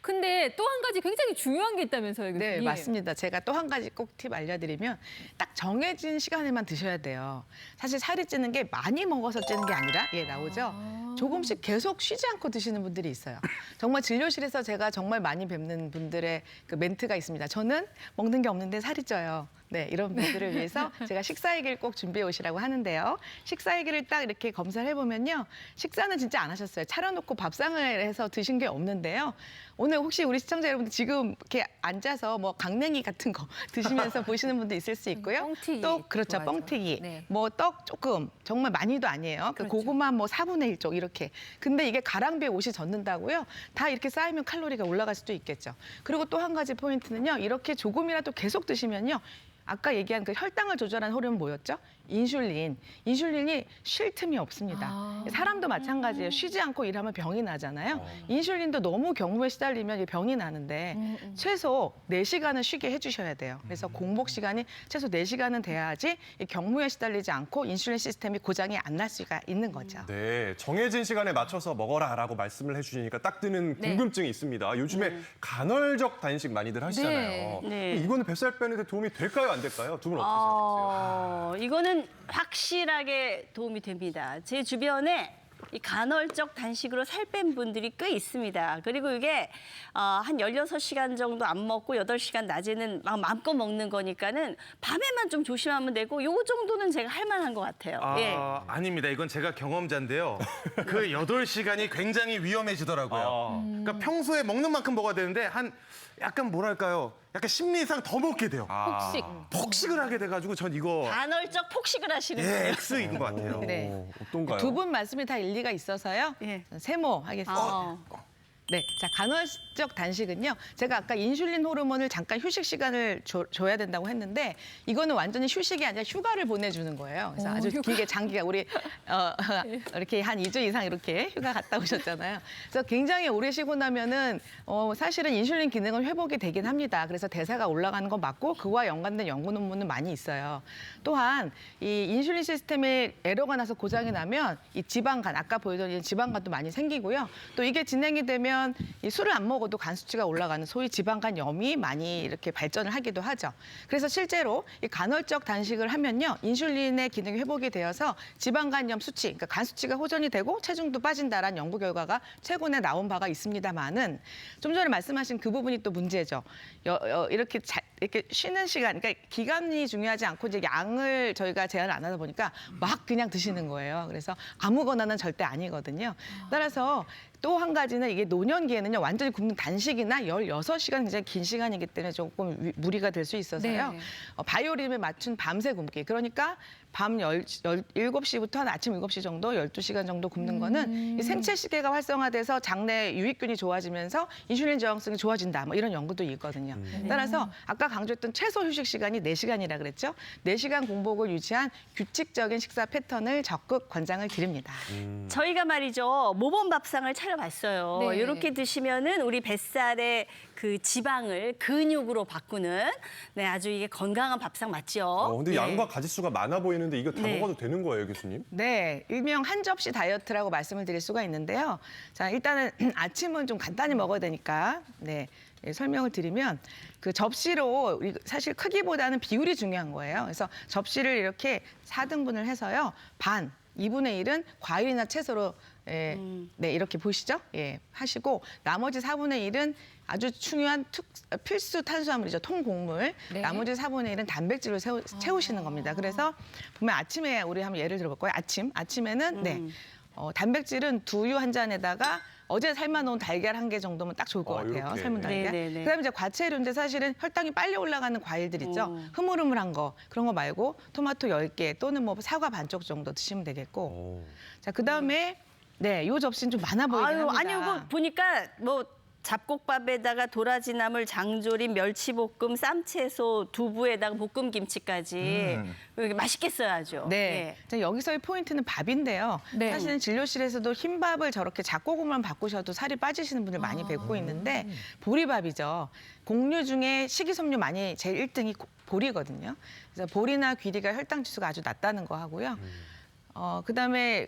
근데 또 한 가지 굉장히 중요한 게 있다면서요, 교수님? 네, 맞습니다. 제가 또 한 가지 꼭 팁 알려드리면 딱 정해진 시간에만 드셔야 돼요. 사실 살이 찌는 게 많이 먹어서 찌는 게 아니라 나오죠. 조금씩 계속 쉬지 않고 드시는 분들이 있어요. 정말 진료실에서 제가 정말 많이 뵙는 분들의 그 멘트가 있습니다. 저는 먹는 게 없는데 살이 쪄요. 네, 이런 분들을 위해서 제가 식사 얘기를 꼭 준비해 오시라고 하는데요. 식사 얘기를 딱 이렇게 검사를 해보면요. 식사는 진짜 안 하셨어요. 차려놓고 밥상을 해서 드신 게 없는데요. 오늘 혹시 우리 시청자 여러분들 지금 이렇게 앉아서 뭐 강냉이 같은 거 드시면서 보시는 분도 있을 수 있고요. 뻥튀기 또 그렇죠, 좋아하죠. 뻥튀기. 네. 뭐 떡 조금, 정말 많이도 아니에요. 그 그렇죠. 고구마 뭐 4분의 1쪽 이렇게. 근데 이게 가랑비에 옷이 젖는다고요? 다 이렇게 쌓이면 칼로리가 올라갈 수도 있겠죠. 그리고 또 한 가지 포인트는요. 이렇게 조금이라도 계속 드시면요. 아까 얘기한 그 혈당을 조절하는 호르몬 뭐였죠? 인슐린. 인슐린이 쉴 틈이 없습니다. 사람도 마찬가지예요. 쉬지 않고 일하면 병이 나잖아요. 인슐린도 너무 경무에 시달리면 병이 나는데 최소 4시간은 쉬게 해주셔야 돼요. 그래서 공복 시간이 최소 4시간은 돼야지 이 경무에 시달리지 않고 인슐린 시스템이 고장이 안 날 수가 있는 거죠. 네, 정해진 시간에 맞춰서 먹어라라고 말씀을 해주시니까 딱 드는 네. 궁금증이 있습니다. 요즘에 간헐적 단식 많이들 하시잖아요. 네. 이거는 뱃살 빼는 데 도움이 될까요, 안 될까요? 두 분 어떻게 생각하세요? 이거는 확실하게 도움이 됩니다. 제 주변에 이 간헐적 단식으로 살 뺀 분들이 꽤 있습니다. 그리고 이게 한 16시간 정도 안 먹고 8시간 낮에는 막 마음껏 먹는 거니까는 밤에만 좀 조심하면 되고 요 정도는 제가 할 만한 것 같아요. 예. 아닙니다. 이건 제가 경험자인데요. 그 8시간이 굉장히 위험해지더라고요. 그러니까 평소에 먹는 만큼 먹어야 되는데 약간 뭐랄까요? 약간 심리상 더 먹게 돼요. 폭식. 폭식을 하게 돼가지고 전 이거 간헐적 폭식을 하시는 거예요. X인 것 같아요. 네. 어떤가요? 두 분 말씀이 다 일리가 있어서요. 예. 세모 하겠습니다. 네, 자 간헐적 단식은요. 제가 아까 인슐린 호르몬을 잠깐 휴식 시간을 줘야 된다고 했는데 이거는 완전히 휴식이 아니라 휴가를 보내주는 거예요. 그래서 아주 길게 장기가 우리 이렇게 한 2주 이상 이렇게 휴가 갔다 오셨잖아요. 그래서 굉장히 오래 쉬고 나면은 사실은 인슐린 기능은 회복이 되긴 합니다. 그래서 대사가 올라가는 건 맞고 그와 연관된 연구 논문은 많이 있어요. 또한 이 인슐린 시스템에 에러가 나서 고장이 나면 이 지방간 아까 보여드린 지방간도 많이 생기고요. 또 이게 진행이 되면 이 술을 안 먹어도 간 수치가 올라가는 소위 지방간염이 많이 이렇게 발전을 하기도 하죠. 그래서 실제로 이 간헐적 단식을 하면요, 인슐린의 기능이 회복이 되어서 지방간염 수치, 그러니까 간 수치가 호전이 되고 체중도 빠진다라는 연구 결과가 최근에 나온 바가 있습니다만은 좀 전에 말씀하신 그 부분이 또 문제죠. 이렇게 쉬는 시간, 그러니까 기간이 중요하지 않고 이제 양을 저희가 제한을 안 하다 보니까 막 그냥 드시는 거예요. 그래서 아무거나는 절대 아니거든요. 따라서 또 한 가지는 이게 노년기에는요, 완전히 굶는 단식이나 16시간 굉장히 긴 시간이기 때문에 조금 무리가 될 수 있어서요. 네. 바이오리듬에 맞춘 밤새 굶기. 그러니까 밤 7시부터 한 아침 7시 정도, 12시간 정도 굶는 거는 이 생체 시계가 활성화돼서 장내 유익균이 좋아지면서 인슐린 저항성이 좋아진다. 뭐 이런 연구도 있거든요. 따라서 아까 강조했던 최소 휴식 시간이 4시간이라 그랬죠. 4시간 공복을 유지한 규칙적인 식사 패턴을 적극 권장을 드립니다. 저희가 말이죠, 모범 밥상을 차려봤어요. 네. 이렇게 드시면은 우리 뱃살의 그 지방을 근육으로 바꾸는 아주 이게 건강한 밥상 맞죠? 근데 예. 양과 가짓수가 많아 보이는데 이거 다 네. 먹어도 되는 거예요, 교수님? 네, 일명 한 접시 다이어트라고 말씀을 드릴 수가 있는데요. 자, 일단은 아침은 좀 간단히 먹어야 되니까 설명을 드리면 그 접시로 사실 크기보다는 비율이 중요한 거예요. 그래서 접시를 이렇게 4등분을 해서요. 반, 2분의 1은 과일이나 채소로 이렇게 보시죠? 하시고 나머지 4분의 1은 아주 중요한 필수 탄수화물이죠. 통곡물. 네. 나머지 4분의 1은 단백질로 채우시는 겁니다. 그래서 보면 아침에 우리 한번 예를 들어볼 거예요. 아침에는 단백질은 두유 한 잔에다가 어제 삶아놓은 달걀 1개 정도면 딱 좋을 것 같아요. 이렇게. 삶은 달걀. 네네네. 그다음에 이제 과채류인데 사실은 혈당이 빨리 올라가는 과일들 있죠. 흐물흐물한 거 그런 거 말고 토마토 10개 또는 뭐 사과 반쪽 정도 드시면 되겠고. 자, 그다음에 요 접시는 좀 많아 보이긴 합니다. 아니, 이거 보니까 뭐 잡곡밥에다가 도라지나물, 장조림, 멸치볶음, 쌈채소, 두부에다가 볶음김치까지 이렇게 맛있겠어요, 아주. 네. 자, 여기서의 포인트는 밥인데요. 네. 사실은 진료실에서도 흰밥을 저렇게 잡곡으로만 바꾸셔도 살이 빠지시는 분들 많이 뵙고 있는데 보리밥이죠. 곡류 중에 식이섬유 많이 제일 1등이 보리거든요. 그래서 보리나 귀리가 혈당 지수가 아주 낮다는 거 하고요. 그다음에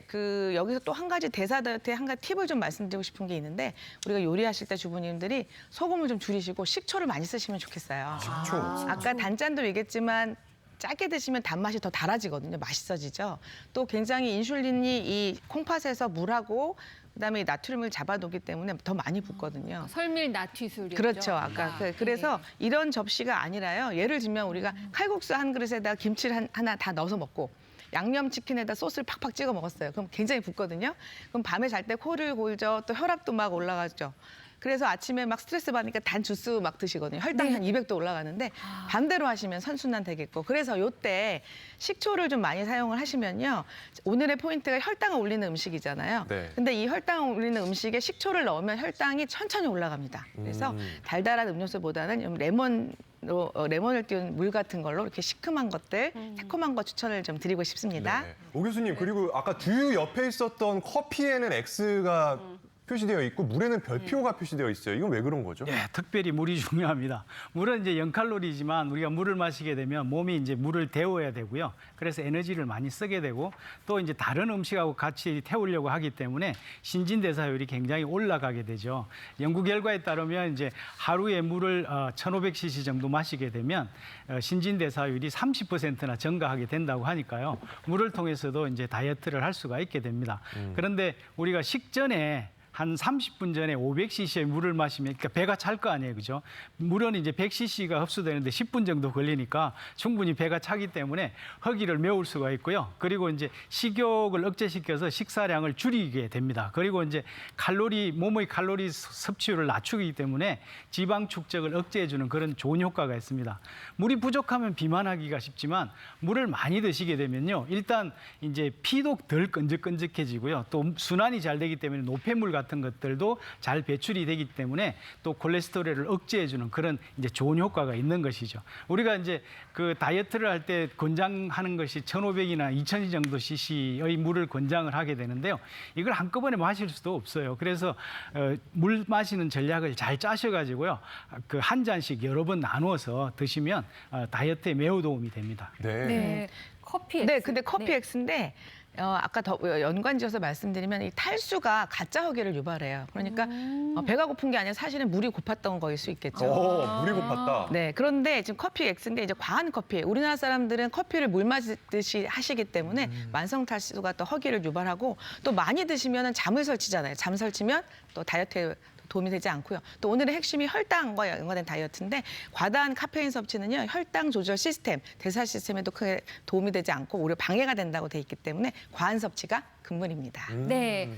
여기서 또 한 가지 대사 다이어트에 한 가지 팁을 좀 말씀드리고 싶은 게 있는데 우리가 요리하실 때 주부님들이 소금을 좀 줄이시고 식초를 많이 쓰시면 좋겠어요. 식초. 아까 단짠도 얘기했지만 짜게 드시면 단맛이 더 달아지거든요. 맛있어지죠. 또 굉장히 인슐린이 이 콩팥에서 물하고 그다음에 이 나트륨을 잡아놓기 때문에 더 많이 붓거든요. 설밀 나튀술이었죠. 그렇죠. 아까 그래서 이런 접시가 아니라요. 예를 들면 우리가 칼국수 한 그릇에다가 김치를 하나 다 넣어서 먹고 양념치킨에다 소스를 팍팍 찍어 먹었어요. 그럼 굉장히 붓거든요. 그럼 밤에 잘 때 코를 골죠. 또 혈압도 막 올라가죠. 그래서 아침에 막 스트레스 받으니까 단 주스 막 드시거든요. 혈당이 한 200도 올라가는데 반대로 하시면 선순환 되겠고. 그래서 요때 식초를 좀 많이 사용을 하시면요. 오늘의 포인트가 혈당을 올리는 음식이잖아요. 네. 근데 이 혈당을 올리는 음식에 식초를 넣으면 혈당이 천천히 올라갑니다. 그래서 달달한 음료수보다는 좀 레몬을 띄운 물 같은 걸로 이렇게 시큼한 것들, 새콤한 거 추천을 좀 드리고 싶습니다. 네. 오 교수님 그리고 아까 두유 옆에 있었던 커피에는 X가 표시되어 있고 물에는 별표가 표시되어 있어요. 이건 왜 그런 거죠? 예, 특별히 물이 중요합니다. 물은 이제 0칼로리지만 우리가 물을 마시게 되면 몸이 이제 물을 데워야 되고요. 그래서 에너지를 많이 쓰게 되고 또 이제 다른 음식하고 같이 태우려고 하기 때문에 신진대사율이 굉장히 올라가게 되죠. 연구 결과에 따르면 이제 하루에 물을 1,500cc 정도 마시게 되면 신진대사율이 30%나 증가하게 된다고 하니까요. 물을 통해서도 이제 다이어트를 할 수가 있게 됩니다. 그런데 우리가 식전에 한 30분 전에 500cc의 물을 마시면 그러니까 배가 찰 거 아니에요, 그죠? 물은 이제 100cc가 흡수되는데 10분 정도 걸리니까 충분히 배가 차기 때문에 허기를 메울 수가 있고요. 그리고 이제 식욕을 억제시켜서 식사량을 줄이게 됩니다. 그리고 이제 몸의 칼로리 섭취율을 낮추기 때문에 지방 축적을 억제해주는 그런 좋은 효과가 있습니다. 물이 부족하면 비만하기가 쉽지만 물을 많이 드시게 되면요, 일단 이제 피도 덜 끈적끈적해지고요, 또 순환이 잘 되기 때문에 노폐물 같은 것들도 잘 배출이 되기 때문에 또 콜레스테롤을 억제해주는 그런 이제 좋은 효과가 있는 것이죠. 우리가 이제 그 다이어트를 할 때 권장하는 것이 1,500이나 2,000 정도 cc의 물을 권장을 하게 되는데요. 이걸 한꺼번에 마실 수도 없어요. 그래서 물 마시는 전략을 잘 짜셔가지고요, 그 한 잔씩 여러 번 나누어서 드시면 다이어트에 매우 도움이 됩니다. 네. 네. 커피. 네, X. 근데 커피 X인데 아까 더 연관지어서 말씀드리면 이 탈수가 가짜 허기를 유발해요. 그러니까 배가 고픈 게 아니라 사실은 물이 고팠던 거일 수 있겠죠. 물이 고팠다. 네, 그런데 지금 커피 X인데 이제 과한 커피. 우리나라 사람들은 커피를 물 마시듯이 하시기 때문에 만성 탈수가 또 허기를 유발하고 또 많이 드시면 잠을 설치잖아요. 잠 설치면 또 다이어트에 도움이 되지 않고요. 또 오늘의 핵심이 혈당과 연관된 다이어트인데 과다한 카페인 섭취는요, 혈당 조절 시스템, 대사 시스템에도 크게 도움이 되지 않고 오히려 방해가 된다고 돼 있기 때문에 과한 섭취가 금물입니다. 네.